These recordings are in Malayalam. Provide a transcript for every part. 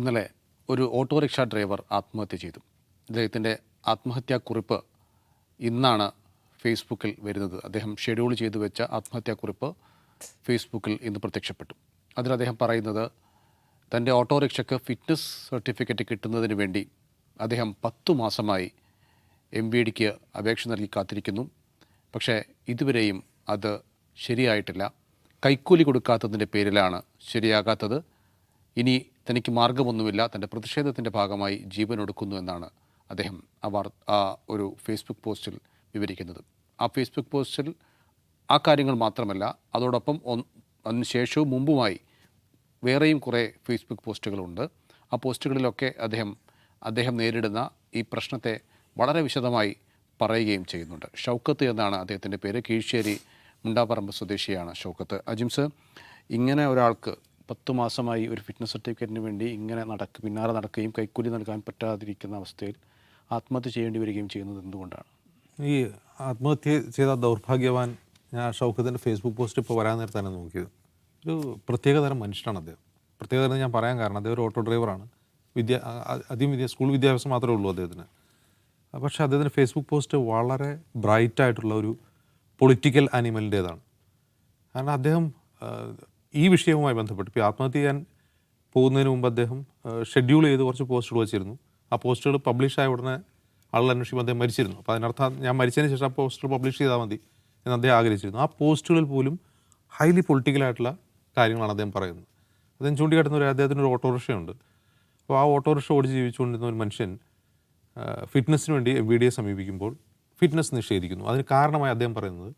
ഇന്നലെ ഒരു ഓട്ടോറിക്ഷ ഡ്രൈവർ ആത്മഹത്യ ചെയ്തു. അദ്ദേഹത്തിൻ്റെ ആത്മഹത്യാക്കുറിപ്പ് ഇന്നാണ് ഫേസ്ബുക്കിൽ വരുന്നത്. അദ്ദേഹം ഷെഡ്യൂൾ ചെയ്തു വെച്ച ആത്മഹത്യാക്കുറിപ്പ് ഫേസ്ബുക്കിൽ ഇന്ന് പ്രത്യക്ഷപ്പെട്ടു. അതിൽ അദ്ദേഹം പറയുന്നത് തൻ്റെ ഓട്ടോറിക്ഷയ്ക്ക് ഫിറ്റ്നസ് സർട്ടിഫിക്കറ്റ് കിട്ടുന്നതിന് വേണ്ടി അദ്ദേഹം 10 മാസമായി MVDക്ക് അപേക്ഷ നൽകി കാത്തിരിക്കുന്നു. പക്ഷേ ഇതുവരെയും അത് ശരിയായിട്ടില്ല. കൈക്കൂലി കൊടുക്കാത്തതിൻ്റെ പേരിലാണ് ശരിയാകാത്തത്. ഇനി തനിക്ക് മാർഗമൊന്നുമില്ല, തൻ്റെ പ്രതിഷേധത്തിൻ്റെ ഭാഗമായി ജീവൻ ഒടുക്കുന്നു എന്നാണ് അദ്ദേഹം ആ ഒരു ഫേസ്ബുക്ക് പോസ്റ്റിൽ വിവരിക്കുന്നത്. ആ ഫേസ്ബുക്ക് പോസ്റ്റിൽ ആ കാര്യങ്ങൾ മാത്രമല്ല, അതോടൊപ്പം അതിനുശേഷവും മുമ്പുമായി വേറെയും കുറേ ഫേസ്ബുക്ക് പോസ്റ്റുകളുണ്ട്. ആ പോസ്റ്റുകളിലൊക്കെ അദ്ദേഹം നേരിടുന്ന ഈ പ്രശ്നത്തെ വളരെ വിശദമായി പറയുകയും ചെയ്യുന്നുണ്ട്. ഷൗക്കത്ത് എന്നാണ് അദ്ദേഹത്തിൻ്റെ പേര്. കീഴ്ശ്ശേരി മുണ്ടാപ്പറമ്പ് സ്വദേശിയാണ് ഷൗക്കത്ത്. അജിംസ്, ഇങ്ങനെ ഒരാൾക്ക് 10 മാസമായി ഒരു ഫിറ്റ്നസ് സർട്ടിഫിക്കറ്റിന് വേണ്ടി ഇങ്ങനെ പിന്നാലെ നടക്കുകയും കൈക്കൂലി നൽകാൻ പറ്റാതിരിക്കുന്ന അവസ്ഥയിൽ ആത്മഹത്യ ചെയ്യേണ്ടി വരികയും ചെയ്യുന്നത് എന്തുകൊണ്ടാണ്? ഈ ആത്മഹത്യ ചെയ്ത ദൗർഭാഗ്യവാൻ, ഞാൻ ഷൗക്കത്തിൻ്റെ ഫേസ്ബുക്ക് പോസ്റ്റ് ഇപ്പോൾ വരാൻ നേരത്താണ് നോക്കിയത്. ഒരു പ്രത്യേകതരം മനുഷ്യനാണ് അദ്ദേഹം. പ്രത്യേകതരം ഞാൻ പറയാൻ കാരണം, അദ്ദേഹം ഒരു ഓട്ടോ ഡ്രൈവറാണ്. സ്കൂൾ വിദ്യാഭ്യാസം മാത്രമേ ഉള്ളൂ അദ്ദേഹത്തിന്. പക്ഷേ അദ്ദേഹത്തിൻ്റെ ഫേസ്ബുക്ക് പോസ്റ്റ് വളരെ ബ്രൈറ്റായിട്ടുള്ള ഒരു പൊളിറ്റിക്കൽ ആനിമലിൻ്റേതാണ്. കാരണം അദ്ദേഹം ഈ വിഷയവുമായി ബന്ധപ്പെട്ട് ഇപ്പോൾ ആത്മഹത്യ ചെയ്യാൻ പോകുന്നതിന് മുമ്പ് അദ്ദേഹം ഷെഡ്യൂൾ ചെയ്ത് കുറച്ച് പോസ്റ്റുകൾ വെച്ചിരുന്നു. ആ പോസ്റ്റുകൾ പബ്ലിഷ് ആയ ഉടനെ ആളുകൾ അന്വേഷിക്കുമ്പോൾ അദ്ദേഹം മരിച്ചിരുന്നു. അപ്പോൾ അതിനർത്ഥം ഞാൻ മരിച്ചതിന് ശേഷം ആ പോസ്റ്റുകൾ പബ്ലിഷ് ചെയ്താൽ മതി എന്ന് അദ്ദേഹം ആഗ്രഹിച്ചിരുന്നു. ആ പോസ്റ്റുകളിൽ പോലും ഹൈലി പൊളിറ്റിക്കലായിട്ടുള്ള കാര്യങ്ങളാണ് അദ്ദേഹം പറയുന്നത്. അദ്ദേഹം ചൂണ്ടിക്കാട്ടുന്ന അദ്ദേഹത്തിനൊരു ഓട്ടോറിക്ഷയുണ്ട്. അപ്പോൾ ആ ഓട്ടോറിക്ഷ ഓടിച്ച് ജീവിച്ചുകൊണ്ടിരുന്ന ഒരു മനുഷ്യൻ ഫിറ്റ്നസ്സിന് വേണ്ടി MVDയെ സമീപിക്കുമ്പോൾ ഫിറ്റ്നസ് നിഷേധിക്കുന്നു. അതിന് കാരണമായി അദ്ദേഹം പറയുന്നത്,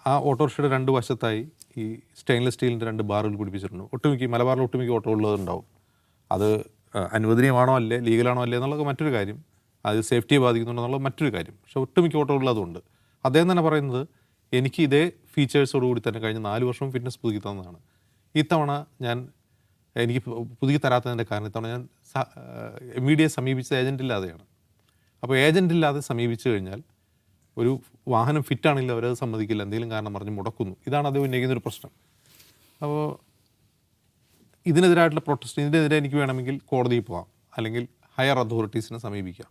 ആ ഓട്ടോറിക്ഷയുടെ 2 വശത്തായി ഈ സ്റ്റെയിൻലെസ് സ്റ്റീലിൻ്റെ 2 ബാറുകൾ പിടിപ്പിച്ചിട്ടുണ്ട്. മലബാറിൽ ഒട്ടുമിക്ക ഓട്ടോകളുണ്ടാവും. അത് അനുവദനീയമാണോ അല്ലേ, ലീഗലാണോ അല്ലേ എന്നുള്ളത് മറ്റൊരു കാര്യം. അത് സേഫ്റ്റിയെ ബാധിക്കുന്നുണ്ടെന്നുള്ള മറ്റൊരു കാര്യം. പക്ഷേ ഒട്ടുമിക്ക ഓട്ടോകളിൽ അതുണ്ട്. അദ്ദേഹം തന്നെ പറയുന്നത്, എനിക്ക് ഇതേ ഫീച്ചേഴ്സോടുകൂടി തന്നെ കഴിഞ്ഞ 4 വർഷവും ഫിറ്റ്നസ് പുതുക്കി തന്നതാണ്. ഇത്തവണ എനിക്ക് പുതുക്കി തരാത്തതിൻ്റെ കാരണം ഇത്തവണ ഞാൻ MVDയെ സമീപിച്ചത് ഏജൻ്റ് ഇല്ലാതെയാണ്. അപ്പോൾ ഏജൻ്റ് ഇല്ലാതെ സമീപിച്ചു കഴിഞ്ഞാൽ ഒരു വാഹനം ഫിറ്റാണെങ്കിൽ അവരത് സമ്മതിക്കില്ല, എന്തെങ്കിലും കാരണം പറഞ്ഞ് മുടക്കുന്നു. ഇതാണ് അദ്ദേഹം ഉന്നയിക്കുന്നൊരു പ്രശ്നം. അപ്പോൾ ഇതിനെതിരായിട്ടുള്ള ഇതിനെതിരെ എനിക്ക് വേണമെങ്കിൽ കോടതിയിൽ പോകാം, അല്ലെങ്കിൽ ഹയർ അതോറിറ്റീസിനെ സമീപിക്കാം.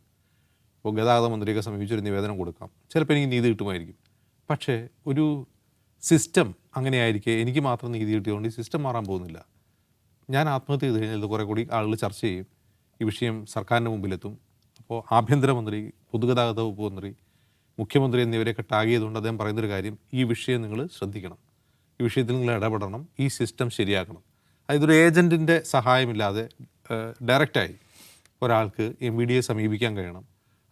ഇപ്പോൾ ഗതാഗത മന്ത്രിയൊക്കെ സമീപിച്ചൊരു നിവേദനം കൊടുക്കാം. ചിലപ്പോൾ എനിക്ക് നീതി കിട്ടുമായിരിക്കും. പക്ഷേ ഒരു സിസ്റ്റം അങ്ങനെയായിരിക്കെ എനിക്ക് മാത്രം നീതി കിട്ടിയതുകൊണ്ട് ഈ സിസ്റ്റം മാറാൻ പോകുന്നില്ല. ഞാൻ ആത്മഹത്യ ചെയ്ത് കഴിഞ്ഞാൽ ഇത് കുറേ കൂടി ആളുകൾ ചർച്ച ചെയ്യും. ഈ വിഷയം സർക്കാരിൻ്റെ മുമ്പിലെത്തും. അപ്പോൾ ആഭ്യന്തരമന്ത്രി, പൊതുഗതാഗത വകുപ്പ് മന്ത്രി, മുഖ്യമന്ത്രി എന്നിവരെയൊക്കെ ടാഗ് ചെയ്തുകൊണ്ട് അദ്ദേഹം പറയുന്നൊരു കാര്യം, ഈ വിഷയം നിങ്ങൾ ശ്രദ്ധിക്കണം, ഈ വിഷയത്തിൽ നിങ്ങൾ ഇടപെടണം, ഈ സിസ്റ്റം ശരിയാക്കണം. അതായത് ഒരു ഏജൻറ്റിൻ്റെ സഹായമില്ലാതെ ഡയറക്റ്റായി ഒരാൾക്ക് MVDയെ സമീപിക്കാൻ കഴിയണം,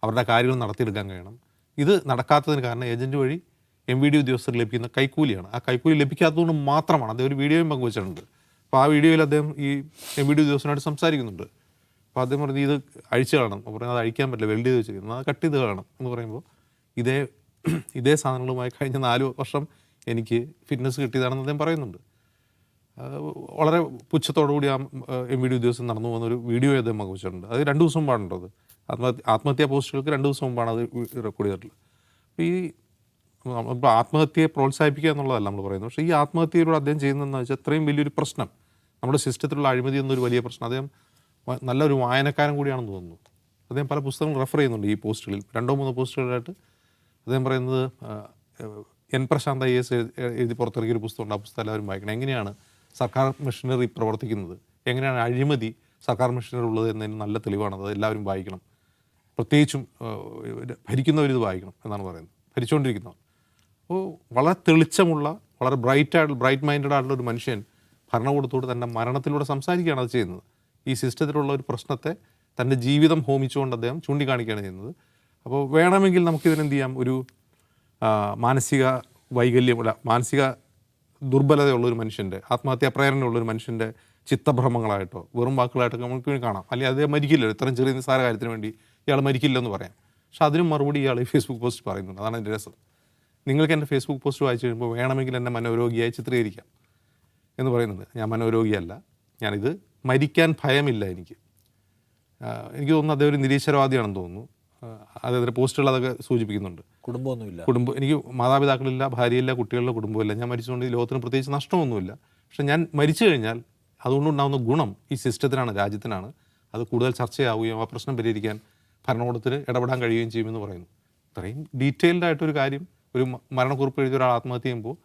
അവരുടെ കാര്യങ്ങൾ നടത്തിയെടുക്കാൻ കഴിയണം. ഇത് നടക്കാത്തതിന് കാരണം ഏജൻറ്റ് വഴി MVD ഉദ്യോഗസ്ഥർ ലഭിക്കുന്ന കൈക്കൂലിയാണ്. ആ കൈക്കൂലി ലഭിക്കാത്തതുകൊണ്ട് മാത്രമാണ്. അദ്ദേഹം ഒരു വീഡിയോയും പങ്കുവച്ചിട്ടുണ്ട്. അപ്പോൾ ആ വീഡിയോയിൽ അദ്ദേഹം ഈ MVD ഉദ്യോഗസ്ഥനായിട്ട് സംസാരിക്കുന്നുണ്ട്. അപ്പോൾ അദ്ദേഹം പറഞ്ഞ് ഇത് അഴിച്ചു കളയണം. അപ്പോൾ പറഞ്ഞാൽ അത് അഴിക്കാൻ പറ്റില്ല, വെൽഡ് ചെയ്ത് വെച്ചിരിക്കുന്നു, അത് കട്ട് ചെയ്ത് കളയണം എന്ന് പറയുമ്പോൾ ഇതേ സാധനങ്ങളുമായി കഴിഞ്ഞ 4 വർഷം എനിക്ക് ഫിറ്റ്നസ് കിട്ടിയതാണെന്ന് അദ്ദേഹം പറയുന്നുണ്ട്. വളരെ പുച്ഛത്തോടുകൂടി ആ MVD ഉദ്യോഗസ്ഥൻ നടന്നു പോകുന്നൊരു വീഡിയോ അദ്ദേഹം പങ്കുവച്ചിട്ടുണ്ട്. അത് 2 ദിവസം മുമ്പാണുണ്ടോ അത്. ആത്മഹത്യാ പോസ്റ്റുകൾക്ക് 2 ദിവസം മുമ്പാണ് അത് റെക്കോർഡ് ചെയ്തിട്ടുള്ളത്. അപ്പോൾ ആത്മഹത്യയെ പ്രോത്സാഹിപ്പിക്കുക എന്നുള്ളതല്ല നമ്മൾ പറയുന്നത്. പക്ഷേ ഈ ആത്മഹത്യയിലൂടെ അദ്ദേഹം ചെയ്യുന്നതെന്ന് വെച്ചാൽ അത്രയും വലിയൊരു പ്രശ്നം, നമ്മുടെ സിസ്റ്റത്തിലുള്ള അഴിമതി എന്നൊരു വലിയ പ്രശ്നം. അദ്ദേഹം നല്ലൊരു വായനക്കാരൻ കൂടിയാണെന്ന് തോന്നുന്നു. അദ്ദേഹം പല പുസ്തകങ്ങൾ റെഫർ ചെയ്യുന്നുണ്ട് ഈ പോസ്റ്റുകളിൽ. 2-3 പോസ്റ്റുകളായിട്ട് അദ്ദേഹം പറയുന്നത്, N. പ്രശാന്ത് IAS എഴുതി പുറത്തിറക്കിയൊരു പുസ്തകമുണ്ട്. ആ പുസ്തകം എല്ലാവരും വായിക്കണം. എങ്ങനെയാണ് സർക്കാർ മെഷീനറി പ്രവർത്തിക്കുന്നത്, എങ്ങനെയാണ് അഴിമതി സർക്കാർ മെഷീനറി ഉള്ളത് എന്നതിന് നല്ല തെളിവാണത്. എല്ലാവരും വായിക്കണം. പ്രത്യേകിച്ചും ഭരിക്കുന്നവരിത് വായിക്കണം എന്നാണ് പറയുന്നത്, ഭരിച്ചുകൊണ്ടിരിക്കുന്നവർ. അപ്പോൾ വളരെ തെളിച്ചമുള്ള, വളരെ ബ്രൈറ്റ് മൈൻഡഡ് ആയിട്ടുള്ള ഒരു മനുഷ്യൻ ഭരണകൂടത്തോട് തൻ്റെ മരണത്തിലൂടെ സംസാരിക്കുകയാണ് അത് ചെയ്യുന്നത്. ഈ സിസ്റ്റത്തിലുള്ള ഒരു പ്രശ്നത്തെ തൻ്റെ ജീവിതം ഹോമിച്ചുകൊണ്ട് അദ്ദേഹം ചൂണ്ടിക്കാണിക്കുകയാണ് ചെയ്യുന്നത്. അപ്പോൾ വേണമെങ്കിൽ നമുക്കിതിനെന്ത് ചെയ്യാം, ഒരു മാനസിക ദുർബലതയുള്ളൊരു മനുഷ്യൻ്റെ, ആത്മഹത്യാ പ്രേരണയുള്ളൊരു മനുഷ്യൻ്റെ ചിത്തഭ്രമങ്ങളായിട്ടോ വെറും വാക്കുകളായിട്ടോ നമുക്ക് കാണാം. അല്ലെങ്കിൽ അദ്ദേഹം മരിക്കില്ലല്ലോ, ഇത്രയും ചെറിയ നിസ്സാര കാര്യത്തിന് വേണ്ടി ഇയാൾ മരിക്കില്ലെന്ന് പറയാം. പക്ഷെ അതിനും മറുപടി ഇയാൾ ഈ ഫേസ്ബുക്ക് പോസ്റ്റ് പറയുന്നുണ്ട്. അതാണ് എൻ്റെ രസം. നിങ്ങൾക്ക് എൻ്റെ ഫേസ്ബുക്ക് പോസ്റ്റ് വായിച്ചു കഴിയുമ്പോൾ വേണമെങ്കിൽ എന്നെ മനോരോഗിയായി ചിത്രീകരിക്കാം എന്ന് പറയുന്നുണ്ട്. ഞാൻ മനോരോഗിയല്ല, ഞാനിത് മരിക്കാൻ ഭയമില്ല എനിക്ക് തോന്നുന്നു അദ്ദേഹം ഒരു നിരീശ്വരവാദിയാണെന്ന് തോന്നുന്നു. അദ്ദേഹത്തിൻ്റെ പോസ്റ്റുകൾ അതൊക്കെ സൂചിപ്പിക്കുന്നുണ്ട്. എനിക്ക് മാതാപിതാക്കളില്ല, ഭാര്യയില്ല, കുട്ടികളില്ല, കുടുംബമില്ല. ഞാൻ മരിച്ചുകൊണ്ട് ഈ ലോകത്തിന് പ്രത്യേകിച്ച് നഷ്ടമൊന്നുമില്ല. പക്ഷെ ഞാൻ മരിച്ചു കഴിഞ്ഞാൽ അതുകൊണ്ടുണ്ടാകുന്ന ഗുണം ഈ സിസ്റ്റത്തിനാണ്, രാജ്യത്തിനാണ്. അത് കൂടുതൽ ചർച്ചയാവുകയും ആ പ്രശ്നം പരിഹരിക്കാൻ ഭരണകൂടത്തിന് ഇടപെടാൻ കഴിയുകയും ചെയ്യുമെന്ന് പറയുന്നു. ഇത്രയും ഡീറ്റെയിൽഡ് ആയിട്ടൊരു കാര്യം, ഒരു മരണക്കുറിപ്പ് എഴുതിയ ഒരാൾ ആത്മഹത്യ ചെയ്യുമ്പോൾ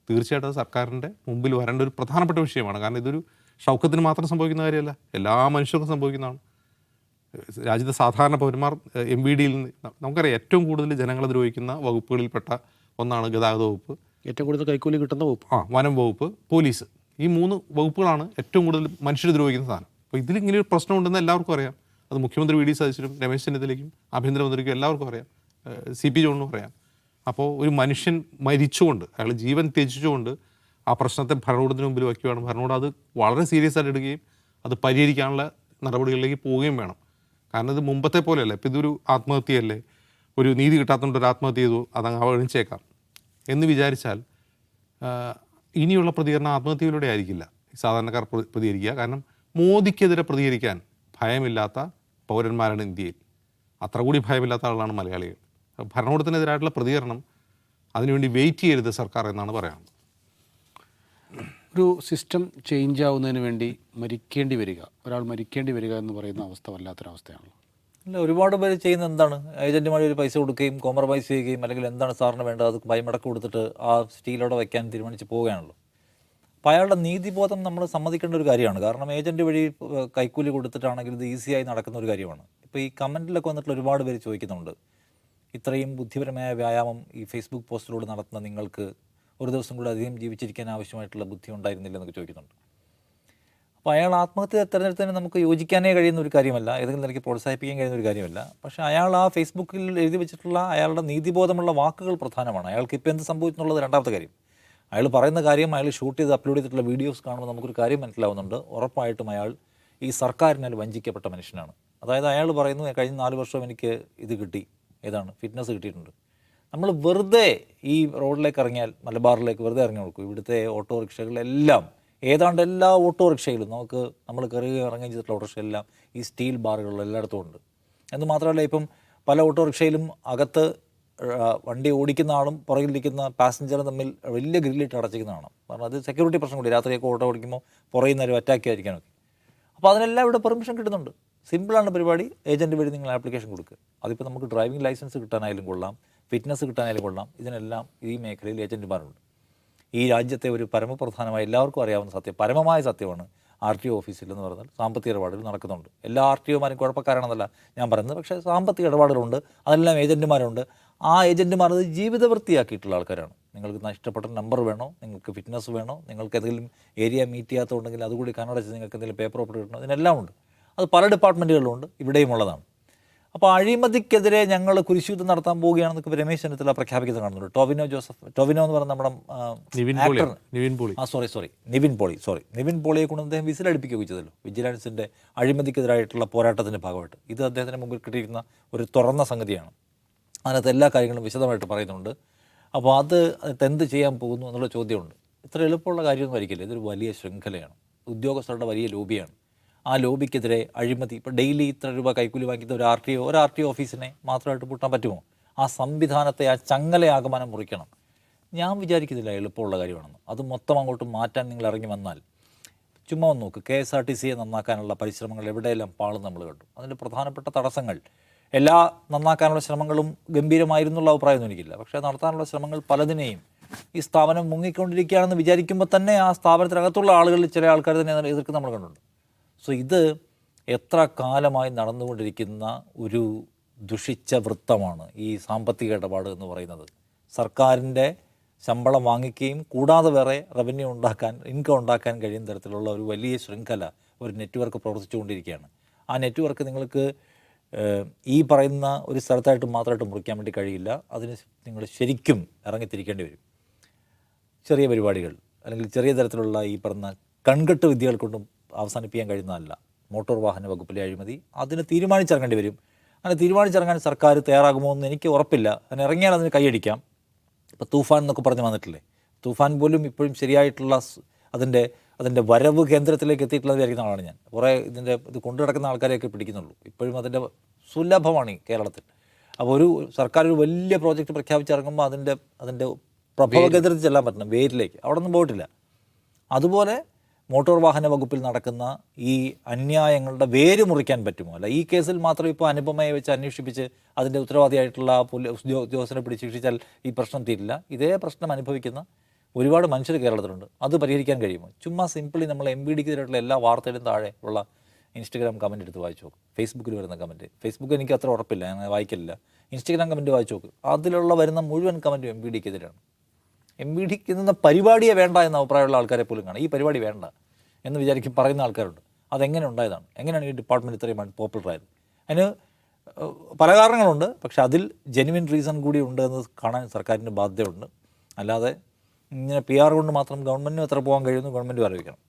തീർച്ചയായിട്ടും അത് സർക്കാരിൻ്റെ മുമ്പിൽ വരേണ്ട ഒരു പ്രധാനപ്പെട്ട വിഷയമാണ്. കാരണം ഇതൊരു ഷൗക്കത്തിന് മാത്രം സംഭവിക്കുന്ന കാര്യമല്ല, എല്ലാ മനുഷ്യർക്കും സംഭവിക്കുന്നതാണ്. രാജ്യത്തെ സാധാരണ പൗരന്മാർ MVDയിൽ നിന്ന് നമുക്കറിയാം ഏറ്റവും കൂടുതൽ ജനങ്ങളെ ദ്രോഹിക്കുന്ന വകുപ്പുകളിൽപ്പെട്ട ഒന്നാണ് ഗതാഗത വകുപ്പ്, ഏറ്റവും കൂടുതൽ കൈക്കൂലി കിട്ടുന്ന വകുപ്പ്, വനം വകുപ്പ്, പോലീസ്. ഈ 3 വകുപ്പുകളാണ് ഏറ്റവും കൂടുതൽ മനുഷ്യർ ദ്രോഹിക്കുന്ന സാധനം. അപ്പോൾ ഇതിലിങ്ങനെ ഒരു പ്രശ്നം ഉണ്ടെന്ന് എല്ലാവർക്കും അറിയാം. അത് മുഖ്യമന്ത്രി VD സതീശനും രമേശ് ചെന്നിത്തലയ്ക്കും ആഭ്യന്തരമന്ത്രിക്കും എല്ലാവർക്കും അറിയാം, CP ജോണിനും അറിയാം. അപ്പോൾ ഒരു മനുഷ്യൻ മരിച്ചുകൊണ്ട്, അയാൾ ജീവൻ ത്യജിച്ചുകൊണ്ട് ആ പ്രശ്നത്തെ ഭരണകൂടത്തിന് മുമ്പിൽ വയ്ക്കുകയാണ്. ഭരണകൂടം അത് വളരെ സീരിയസ് ആയിട്ട് എടുക്കുകയും അത് പരിഹരിക്കാനുള്ള നടപടികളിലേക്ക് പോവുകയും വേണം. കാരണം ഇത് മുമ്പത്തെ പോലെയല്ല. ഇപ്പോൾ ഇതൊരു ആത്മഹത്യയല്ലേ, ഒരു നീതി കിട്ടാത്തതുകൊണ്ട് ഒരു ആത്മഹത്യ ചെയ്തു, അതങ്ങ് അവഗണിച്ചേക്കാം എന്ന് വിചാരിച്ചാൽ ഇനിയുള്ള പ്രതികരണം ആത്മഹത്യയിലൂടെ ആയിരിക്കില്ല സാധാരണക്കാർ പ്രതികരിക്കുക. കാരണം മോദിക്കെതിരെ പ്രതികരിക്കാൻ ഭയമില്ലാത്ത പൗരന്മാരാണ് ഇന്ത്യയിൽ. അത്ര കൂടി ഭയമില്ലാത്ത ആളാണ് മലയാളികൾ. ഭരണകൂടത്തിനെതിരായിട്ടുള്ള പ്രതികരണം അതിനുവേണ്ടി വെയിറ്റ് ചെയ്യരുത് സർക്കാർ എന്നാണ് പറയാനുള്ളത്. ഒരു സിസ്റ്റം ചേഞ്ച് ആവുന്നതിന് വേണ്ടി ഒരാൾ മരിക്കേണ്ടി വരിക എന്ന് പറയുന്ന അവസ്ഥ വല്ലാത്തൊരവസ്ഥയാണല്ലോ. അല്ല, ഒരുപാട് പേര് ചെയ്യുന്ന എന്താണ്, ഏജന്റുമാർ ഒരു പൈസ കൊടുക്കുകയും കോംപ്രമൈസ് ചെയ്യുകയും അല്ലെങ്കിൽ എന്താണ് സാറിന് വേണ്ടത് അത് ഭയമടക്ക് കൊടുത്തിട്ട് ആ സ്റ്റീലോടെ വയ്ക്കാൻ തീരുമാനിച്ച് പോവുകയാണല്ലോ. അപ്പോൾ അയാളുടെ നീതിബോധം നമ്മൾ സമ്മതിക്കേണ്ട ഒരു കാര്യമാണ്. കാരണം ഏജൻറ്റ് വഴി കൈക്കൂലി കൊടുത്തിട്ടാണെങ്കിൽ ഇത് ഈസിയായി നടക്കുന്ന ഒരു കാര്യമാണ്. ഇപ്പോൾ ഈ കമൻറ്റിലൊക്കെ വന്നിട്ട് ഒരുപാട് പേര് ചോദിക്കുന്നുണ്ട്, ഇത്രയും ബുദ്ധിപരമായ വ്യായാമം ഈ ഫേസ്ബുക്ക് പോസ്റ്റിലൂടെ നടത്തുന്ന നിങ്ങൾക്ക് ഒരു ദിവസം കൂടി അധികം ജീവിച്ചിരിക്കാൻ ആവശ്യമായിട്ടുള്ള ബുദ്ധി ഉണ്ടായിരുന്നില്ല എന്നൊക്കെ ചോദിക്കുന്നുണ്ട്. അപ്പോൾ അയാൾ ആത്മഹത്യ തിരഞ്ഞെടുത്തതിന് നമുക്ക് യോജിക്കാനേ കഴിയുന്ന ഒരു കാര്യമല്ല, ഏതെങ്കിലും നിലയ്ക്ക് പ്രോത്സാഹിപ്പിക്കാൻ കഴിയുന്ന ഒരു കാര്യമല്ല. പക്ഷേ അയാൾ ആ ഫേസ്ബുക്കിൽ എഴുതി വെച്ചിട്ടുള്ള അയാളുടെ നീതിബോധമുള്ള വാക്കുകൾ പ്രധാനമാണ്. അയാൾക്ക് ഇപ്പോൾ എന്ത് സംഭവിച്ചെന്നുള്ളത് രണ്ടാമത്തെ കാര്യം. അയാൾ പറയുന്ന കാര്യം, അയാൾ ഷൂട്ട് ചെയ്ത് അപ്ലോഡ് ചെയ്തിട്ടുള്ള വീഡിയോസ് കാണുമ്പോൾ നമുക്കൊരു കാര്യം മനസ്സിലാവുന്നുണ്ട്, ഉറപ്പായിട്ടും അയാൾ ഈ സർക്കാരിനാൽ വഞ്ചിക്കപ്പെട്ട മനുഷ്യനാണ്. അതായത് അയാൾ പറയുന്നു, കഴിഞ്ഞ 4 വർഷം എനിക്ക് ഇത് കിട്ടി, ഏതാണ് ഫിറ്റ്നസ് കിട്ടിയിട്ടുണ്ട്. നമ്മൾ വെറുതെ ഈ റോഡിലേക്ക് ഇറങ്ങിയാൽ, മലബാറിലേക്ക് വെറുതെ ഇറങ്ങി നോക്കൂ, ഇവിടുത്തെ ഓട്ടോറിക്ഷകളിലെല്ലാം, ഏതാണ്ട് എല്ലാ ഓട്ടോറിക്ഷയിലും നമ്മൾ കയറുകയും ഇറങ്ങുകയും ചെയ്തിട്ടുള്ള ഓട്ടോറിക്ഷയെല്ലാം ഈ സ്റ്റീൽ ബാറുകൾ എല്ലായിടത്തും ഉണ്ട്. എന്ന് മാത്രമല്ല, ഇപ്പം പല ഓട്ടോറിക്ഷയിലും അകത്ത് വണ്ടി ഓടിക്കുന്ന ആളും പുറകിലിരിക്കുന്ന പാസഞ്ചറും തമ്മിൽ വലിയ ഗ്രില്ലിട്ട് അടച്ചിരിക്കുന്നതാണ്. കാരണം അത് സെക്യൂരിറ്റി പ്രശ്നം കൂടി, രാത്രിയൊക്കെ ഓട്ടോ ഓടിക്കുമ്പോൾ പുറകിൽ നിന്ന് അറ്റാക്ക് ആയിരിക്കാനൊക്കെ. അപ്പോൾ അതിനെല്ലാം ഇവിടെ പെർമിഷൻ കിട്ടുന്നുണ്ട്. സിമ്പിളാണ് പരിപാടി. ഏജൻറ്റ് വഴി നിങ്ങൾ ആപ്ലിക്കേഷൻ കൊടുക്കുക. അതിപ്പോൾ നമുക്ക് ഡ്രൈവിംഗ് ലൈസൻസ് കിട്ടാനായാലും കൊള്ളാം, ഫിറ്റ്നസ് കിട്ടാനായാലും കൊള്ളാം. ഇതിനെല്ലാം ഈ മേഖലയിൽ ഏജൻറ്റുമാരുണ്ട്. ഈ രാജ്യത്തെ ഒരു പരമപ്രധാനമായ എല്ലാവർക്കും അറിയാവുന്ന സത്യം, പരമമായ സത്യമാണ്, RTO ഓഫീസിൽ എന്ന് പറഞ്ഞാൽ സാമ്പത്തിക ഇടപാടുകൾ നടക്കുന്നുണ്ട്. എല്ലാ RTOമാരും കുഴപ്പക്കാരാണെന്നല്ല ഞാൻ പറയുന്നത്, പക്ഷേ സാമ്പത്തിക ഇടപാടുകളുണ്ട്, അതെല്ലാം ഏജൻറ്റുമാരുണ്ട്. ആ ഏജൻറ്റുമാർ അത് ജീവിതവൃത്തിയാക്കിയിട്ടുള്ള ആൾക്കാരാണ്. നിങ്ങൾക്ക് ഇഷ്ടപ്പെട്ട നമ്പർ വേണോ, നിങ്ങൾക്ക് ഫിറ്റ്നസ് വേണോ, നിങ്ങൾക്ക് എന്തെങ്കിലും ഏരിയ മീറ്റ് ചെയ്യാത്തതുണ്ടെങ്കിൽ അതുകൂടി കണ്ണടച്ച് നിങ്ങൾക്ക് എന്തെങ്കിലും പേപ്പർ ഓപ്പർ കിട്ടണോ, ഇതിനെല്ലാം ഉണ്ട്. അത് പല ഡിപ്പാർട്ട്മെൻറ്റുകളിലുണ്ട്, ഇവിടെയും ഉള്ളതാണ്. അപ്പോൾ അഴിമതിക്കെതിരെ ഞങ്ങൾ കുരിശുയുദ്ധം നടത്താൻ പോവുകയാണെന്നൊക്കെ രമേശ് ചെന്നിത്തല പ്രഖ്യാപിക്കുന്നത് കാണുന്നുണ്ട്. ടോവിനോ എന്ന് പറഞ്ഞ നമ്മുടെ നിവിൻ പോളിയെ കൊണ്ട് അദ്ദേഹം വിസിലടിപ്പിക്കുകയൊക്കെ ചെയ്തല്ലോ, വിജിലൻസിൻ്റെ അഴിമതിക്കെതിരായിട്ടുള്ള പോരാട്ടത്തിൻ്റെ ഭാഗമായിട്ട്. ഇത് അദ്ദേഹത്തിന് മുമ്പിൽ കിട്ടിയിരുന്ന ഒരു തുറന്ന സംഗതിയാണ്. അതിനകത്ത് എല്ലാ കാര്യങ്ങളും വിശദമായിട്ട് പറയുന്നുണ്ട്. അപ്പോൾ അത് എന്ത് ചെയ്യാൻ പോകുന്നു എന്നുള്ള ചോദ്യമുണ്ട്. ഇത്ര എളുപ്പമുള്ള കാര്യമൊന്നും ആയിരിക്കില്ല. ഇതൊരു വലിയ ശൃംഖലയാണ്, ഉദ്യോഗസ്ഥരുടെ വലിയ ലോബിയാണ്. ആ ലോബിക്കെതിരെ അഴിമതി, ഇപ്പോൾ ഡെയിലി ഇത്ര രൂപ കൈക്കൂലി വാങ്ങിക്കുന്ന ഒരു RTO ഓഫീസിനെ മാത്രമായിട്ട് പൂട്ടാൻ പറ്റുമോ? ആ സംവിധാനത്തെ, ആ ചങ്ങലയാകമാനം മുറിക്കണം. ഞാൻ വിചാരിക്കുന്നില്ല എളുപ്പമുള്ള കാര്യമാണെന്ന്. അത് മൊത്തം അങ്ങോട്ട് മാറ്റാൻ നിങ്ങൾ ഇറങ്ങി വന്നാൽ, ചുമ്മാ ഒന്ന് നോക്ക്, KSRTCയെ നന്നാക്കാനുള്ള പരിശ്രമങ്ങൾ എവിടെയെല്ലാം പാളും നമ്മൾ കണ്ടു. അതിൻ്റെ പ്രധാനപ്പെട്ട തടസ്സങ്ങൾ, എല്ലാ നന്നാക്കാനുള്ള ശ്രമങ്ങളും ഗംഭീരമായിരുന്നുള്ള അഭിപ്രായമൊന്നും എനിക്കില്ല. പക്ഷേ നടത്താനുള്ള ശ്രമങ്ങൾ പലതിനെയും ഈ സ്ഥാപനം മുങ്ങിക്കൊണ്ടിരിക്കുകയാണെന്ന് വിചാരിക്കുമ്പോൾ തന്നെ ആ സ്ഥാപനത്തിനകത്തുള്ള ആളുകളിൽ ചില ആൾക്കാർ തന്നെ എതിർക്കുന്ന നമ്മൾ കണ്ടുണ്ട്. സോ ഇത് എത്ര കാലമായി നടന്നുകൊണ്ടിരിക്കുന്ന ഒരു ദുഷിച്ച വൃത്തമാണ് ഈ സാമ്പത്തിക ഇടപാട് എന്ന് പറയുന്നത്. സർക്കാരിൻ്റെ ശമ്പളം വാങ്ങിക്കുകയും കൂടാതെ വേറെ റവന്യൂ ഉണ്ടാക്കാൻ, ഇൻകം ഉണ്ടാക്കാൻ കഴിയുന്ന തരത്തിലുള്ള ഒരു വലിയ ശൃംഖല, ഒരു നെറ്റ്വർക്ക് പ്രവർത്തിച്ചുകൊണ്ടിരിക്കുകയാണ്. ആ നെറ്റ്വർക്ക് നിങ്ങൾക്ക് ഈ പറയുന്ന ഒരു സ്ഥലത്തായിട്ട് മാത്രമായിട്ട് മുറിക്കാൻ വേണ്ടി കഴിയില്ല. അതിന് നിങ്ങൾ ശരിക്കും ഇറങ്ങിത്തിരിക്കേണ്ടി വരും. ചെറിയ പരിപാടികൾ അല്ലെങ്കിൽ ചെറിയ തരത്തിലുള്ള ഈ പറഞ്ഞ കൺകെട്ട് വിദ്യകൾ കൊണ്ടും അവസാനിപ്പിക്കാൻ കഴിയുന്നതല്ല മോട്ടോർ വാഹന വകുപ്പിലെ അഴിമതി. അതിന് തീരുമാനിച്ചിറങ്ങേണ്ടി വരും. അങ്ങനെ തീരുമാനിച്ചിറങ്ങാൻ സർക്കാർ തയ്യാറാകുമോ എന്ന് എനിക്ക് ഉറപ്പില്ല. അങ്ങനെ ഇറങ്ങിയാൽ അതിന് കൈയടിക്കാം. ഇപ്പോൾ തൂഫാൻ എന്നൊക്കെ പറഞ്ഞ് വന്നിട്ടില്ലേ, തൂഫാൻ പോലും ഇപ്പോഴും ശരിയായിട്ടുള്ള അതിൻ്റെ വരവ് കേന്ദ്രത്തിലേക്ക് എത്തിയിട്ടുള്ളത് വിചാരിക്കുന്ന ആളാണ് ഞാൻ. കുറേ ഇത് കൊണ്ടു നടക്കുന്ന ആൾക്കാരെയൊക്കെ പിടിക്കുന്നുള്ളൂ. ഇപ്പോഴും അതിൻ്റെ സുലഭമാണ് ഈ കേരളത്തിൽ. അപ്പോൾ ഒരു സർക്കാർ ഒരു വലിയ പ്രോജക്റ്റ് പ്രഖ്യാപിച്ചിറങ്ങുമ്പോൾ അതിൻ്റെ പ്രഭവ കേന്ദ്രത്തിൽ ചെല്ലാൻ പറ്റണം, വേരിലേക്ക്. അവിടെ ഒന്നും പോയിട്ടില്ല. അതുപോലെ മോട്ടോർ വാഹന വകുപ്പിൽ നടക്കുന്ന ഈ അന്യായങ്ങളുടെ വേര് മുറിക്കാൻ പറ്റുമോ? അല്ല ഈ കേസിൽ മാത്രം ഇപ്പോൾ അനുപമയെ വെച്ച് അന്വേഷിപ്പിച്ച് അതിൻ്റെ ഉത്തരവാദിയായിട്ടുള്ള ഉദ്യോഗസ്ഥനെ പിടിച്ച് ശിക്ഷിച്ചാൽ ഈ പ്രശ്നം തീരില്ല. ഇതേ പ്രശ്നം അനുഭവിക്കുന്ന ഒരുപാട് മനുഷ്യർ കേരളത്തിലുണ്ട്. അത് പരിഹരിക്കാൻ കഴിയുമോ? ചുമ്മാ സിംപിളി നമ്മൾ MBDക്കെതിരായിട്ടുള്ള എല്ലാ വാർത്തയിലും താഴെ ഉള്ള ഇൻസ്റ്റഗ്രാം കമൻറ്റ് എടുത്ത് വായിച്ചു നോക്കും. ഫേസ്ബുക്കിൽ വരുന്ന കമൻറ്റ്, ഫേസ്ബുക്ക് എനിക്ക് അത്ര ഉറപ്പില്ല, ഞാൻ വായിക്കില്ല. ഇൻസ്റ്റഗ്രാം കമൻറ്റ് വായിച്ചു നോക്ക്, അതിലുള്ള വരുന്ന മുഴുവൻ കമൻറ്റും MBDക്കെതിരാണ്. MBDക്ക് എന്ന പരിപാടിയെ വേണ്ട എന്ന അഭിപ്രായമുള്ള ആൾക്കാരെ പോലും കാണാം. ഈ പരിപാടി വേണ്ട എന്ന് വിചാരിക്കും പറയുന്ന ആൾക്കാരുണ്ട്. അതെങ്ങനെ ഉണ്ടായതാണ്? എങ്ങനെയാണ് ഈ ഡിപ്പാർട്ട്മെൻറ്റ് ഇത്രയും പോപ്പുലറായത്? അതിന് പല കാരണങ്ങളുണ്ട്. പക്ഷെ അതിൽ ജെനുവിൻ റീസൺ കൂടി ഉണ്ട് എന്ന് കാണാൻ സർക്കാരിന് ബാധ്യതയുണ്ട്. അല്ലാതെ ഇങ്ങനെ PR കൊണ്ട് മാത്രം ഗവൺമെൻറ്റിനും എത്ര പോകാൻ കഴിയുമെന്ന് ഗവൺമെൻറ് ആലോചിക്കണം.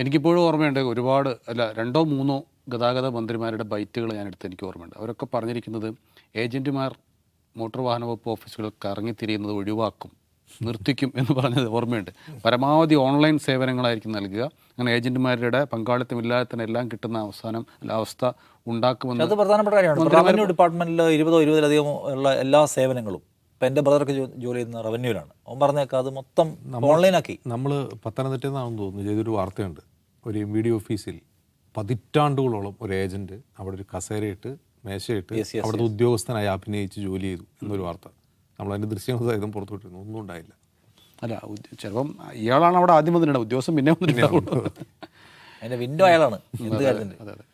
എനിക്കിപ്പോഴും ഓർമ്മയുണ്ട്, ഒരുപാട് അല്ല 2-3 ഗതാഗത മന്ത്രിമാരുടെ ബൈറ്റുകൾ ഞാനെടുത്ത് എനിക്ക് ഓർമ്മയുണ്ട്. അവരൊക്കെ പറഞ്ഞിരിക്കുന്നത് ഏജൻറ്റുമാർ മോട്ടോർ വാഹന വകുപ്പ് ഓഫീസുകൾ കറങ്ങിത്തിരിയുന്നത് ഒഴിവാക്കും, നിർത്തിക്കും എന്ന് പറഞ്ഞത് ഓർമ്മയുണ്ട്. പരമാവധി ഓൺലൈൻ സേവനങ്ങളായിരിക്കും നൽകുക. അങ്ങനെ ഏജൻറ്റുമാരുടെ പങ്കാളിത്തമില്ലാതെ തന്നെ എല്ലാം കിട്ടുന്ന അവസ്ഥ ഉണ്ടാക്കുമെന്ന്. അത് പ്രധാനപ്പെട്ട കാര്യമാണ്. റവന്യൂ ഡിപ്പാർട്ട്മെൻറ്റിൽ 20-20-ലധികം ഉള്ള എല്ലാ സേവനങ്ങളും, ഇപ്പം എൻ്റെ ബ്രദർക്ക് ജോലി ചെയ്യുന്ന റവന്യൂവിലാണ്. അവൻ പറഞ്ഞേക്കാം അത് മൊത്തം ഓൺലൈനാക്കി. നമ്മൾ പത്തനംതിട്ടയിൽ നിന്നാണെന്ന് തോന്നുന്നു ചെയ്തൊരു വാർത്തയുണ്ട്. ഒരു MBD ഓഫീസിൽ പതിറ്റാണ്ടുകളോളം ഒരു ഏജൻറ്റ് അവിടെ ഒരു കസേരയിട്ട് മേശയിട്ട് അവിടുത്തെ ഉദ്യോഗസ്ഥനായി അഭിനയിച്ച് ജോലി ചെയ്തു എന്നൊരു വാർത്ത. നമ്മളതിൻ്റെ ദൃശ്യങ്ങൾ സഹിതം പുറത്തുവിട്ടിരുന്നു. ഒന്നും ഉണ്ടായില്ല. അല്ല, ചിലപ്പം ഇയാളാണ് അവിടെ ആദ്യം വന്നിട്ടുണ്ട്, ഉദ്യോഗസ്ഥൻ പിന്നെ വന്നിട്ടുണ്ടാവുള്ളൂ. അതിൻ്റെ വിൻഡോ അയാളാണ് എന്ത് കാര്യത്തിൻ്റെ. അതെ.